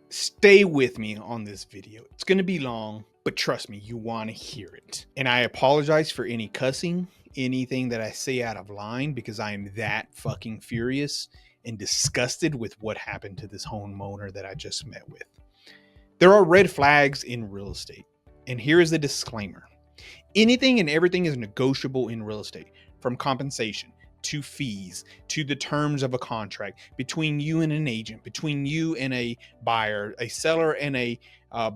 Stay with me on this video. It's going to be long, but trust me, you want to hear it. And I apologize for any cussing, anything that I say out of line, because I am that fucking furious and disgusted with what happened to this homeowner that I just met with. There are red flags in real estate. And here is the disclaimer. Anything and everything is negotiable in real estate, from compensation to fees, to the terms of a contract between you and an agent, between you and a buyer, a seller and a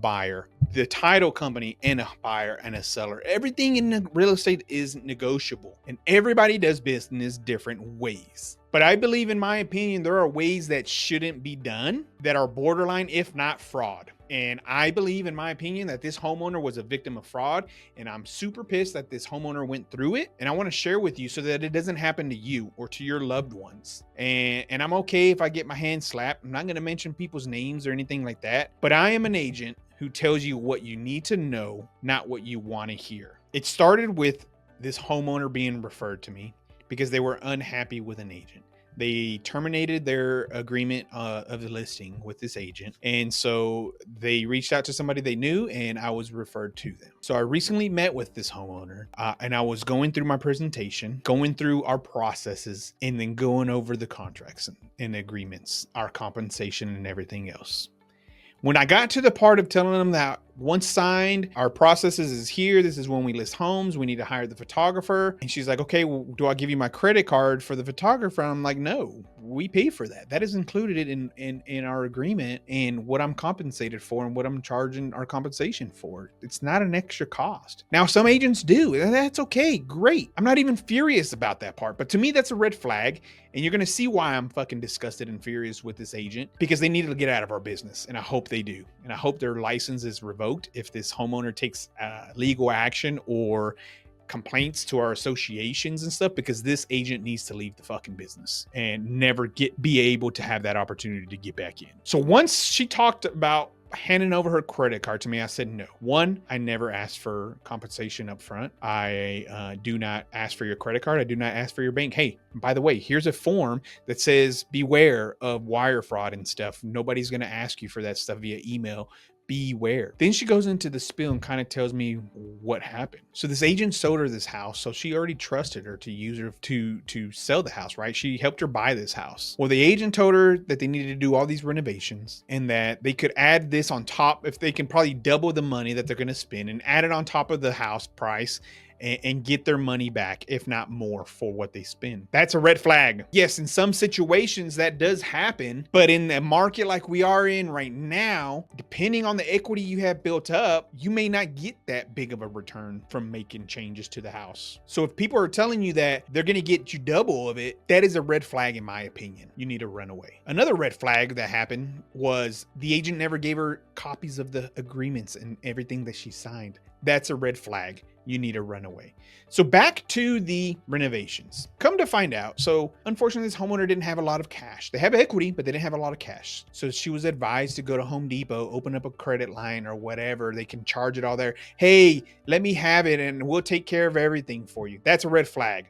buyer, the title company and a buyer and a seller. Everything in real estate is negotiable, and everybody does business different ways. But I believe, in my opinion, there are ways that shouldn't be done that are borderline, if not fraud. And I believe, in my opinion, that this homeowner was a victim of fraud. And I'm super pissed that this homeowner went through it. And I want to share with you so that it doesn't happen to you or to your loved ones. And I'm okay if I get my hand slapped. I'm not going to mention people's names or anything like that. But I am an agent who tells you what you need to know, not what you want to hear. It started with this homeowner being referred to me because they were unhappy with an agent. They terminated their agreement of the listing with this agent. And so they reached out to somebody they knew, and I was referred to them. So I recently met with this homeowner and I was going through my presentation, going through our processes, and then going over the contracts and agreements, our compensation and everything else. When I got to the part of telling them that once signed, our processes is here. This is when we list homes. We need to hire the photographer. And she's like, okay, well, do I give you my credit card for the photographer? And I'm like, no, we pay for that. That is included in our agreement and what I'm compensated for and what I'm charging our compensation for. It's not an extra cost. Now, some agents do, and that's okay. Great. I'm not even furious about that part. But to me, that's a red flag. And you're going to see why I'm fucking disgusted and furious with this agent, because they need to get out of our business. And I hope they do. And I hope their license is revoked if this homeowner takes legal action or complaints to our associations and stuff, because this agent needs to leave the fucking business and never be able to have that opportunity to get back in. So once she talked about handing over her credit card to me, I said no. One, I never asked for compensation up front. I do not ask for your credit card. I do not ask for your bank. Hey, by the way, here's a form that says beware of wire fraud and stuff. Nobody's going to ask you for that stuff via email. Beware. Then she goes into the spiel and kind of tells me what happened. So this agent sold her this house. So she already trusted her to use her to sell the house, right? She helped her buy this house. Well, the agent told her that they needed to do all these renovations and that they could add this on top if they can probably double the money that they're going to spend and add it on top of the house price and get their money back, if not more, for what they spend. That's a red flag. Yes, in some situations that does happen, but in a market like we are in right now, depending on the equity you have built up, you may not get that big of a return from making changes to the house. So if people are telling you that they're gonna get you double of it, that is a red flag in my opinion. You need to run away. Another red flag that happened was the agent never gave her copies of the agreements and everything that she signed. That's a red flag. You need to run away. So back to the renovations. Come to find out, so unfortunately this homeowner didn't have a lot of cash. They have equity, but they didn't have a lot of cash. So she was advised to go to Home Depot, open up a credit line or whatever. They can charge it all there. Hey, let me have it and we'll take care of everything for you. That's a red flag.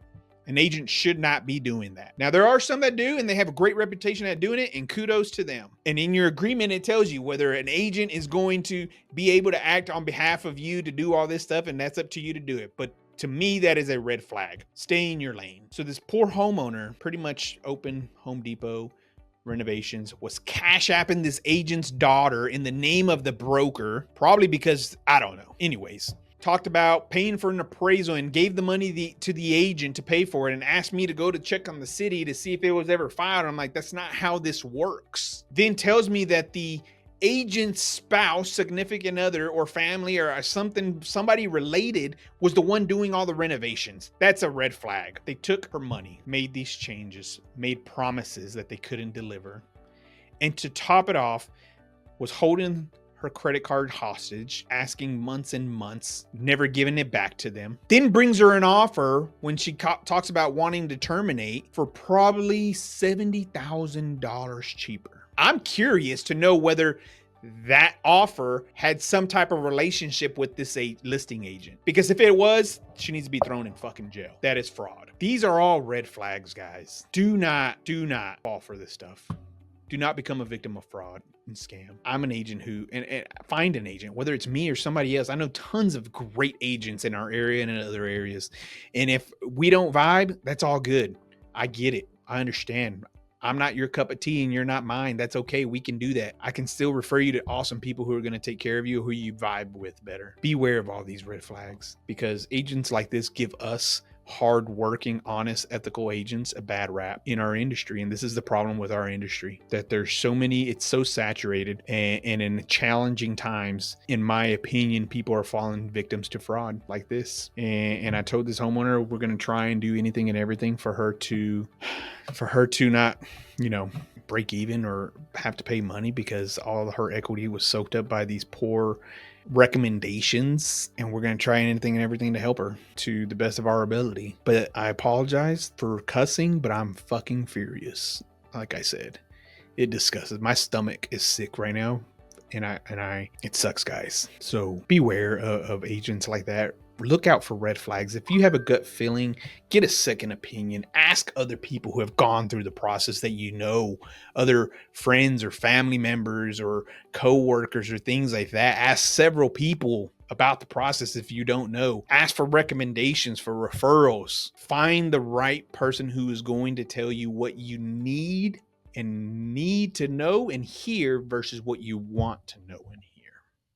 An agent should not be doing that. Now, there are some that do, and they have a great reputation at doing it, and kudos to them. And in your agreement, it tells you whether an agent is going to be able to act on behalf of you to do all this stuff, and that's up to you to do it. But to me, that is a red flag. Stay in your lane. So this poor homeowner pretty much opened Home Depot renovations, was cash apping this agent's daughter in the name of the broker, probably because, I don't know. Anyways, talked about paying for an appraisal and gave the money to the agent to pay for it and asked me to go to check on the city to see if it was ever filed. I'm like, that's not how this works. Then tells me that the agent's spouse, significant other, or family or somebody related was the one doing all the renovations. That's a red flag. They took her money, made these changes, made promises that they couldn't deliver. And to top it off, was holding her credit card hostage, asking months and months, never giving it back to them. Then brings her an offer when she talks about wanting to terminate for probably $70,000 cheaper. I'm curious to know whether that offer had some type of relationship with this listing agent. Because if it was, she needs to be thrown in fucking jail. That is fraud. These are all red flags, guys. Do not fall for this stuff. Do not become a victim of fraud and scam. I'm an agent who, and find an agent, whether it's me or somebody else. I know tons of great agents in our area and in other areas. And if we don't vibe, that's all good. I get it. I understand. I'm not your cup of tea and you're not mine. That's okay. We can do that. I can still refer you to awesome people who are going to take care of you, who you vibe with better. Beware of all these red flags, because agents like this give us hardworking, honest, ethical agents a bad rap in our industry. And this is the problem with our industry, that there's so many, it's so saturated, and in challenging times, in my opinion, people are falling victims to fraud like this. And I told this homeowner we're going to try and do anything and everything for her to not, break even or have to pay money, because all of her equity was soaked up by these poor recommendations, and we're going to try anything and everything to help her to the best of our ability. But I apologize for cussing, but I'm fucking furious. Like I said, it disgusted. My stomach is sick right now, and it sucks, guys. So beware of agents like that. Look out for red flags. If you have a gut feeling, get a second opinion. Ask other people who have gone through the process that other friends or family members or co-workers or things like that. Ask several people about the process if you don't know. Ask for recommendations, for referrals. Find the right person who is going to tell you what you need to know and hear versus what you want to know and hear.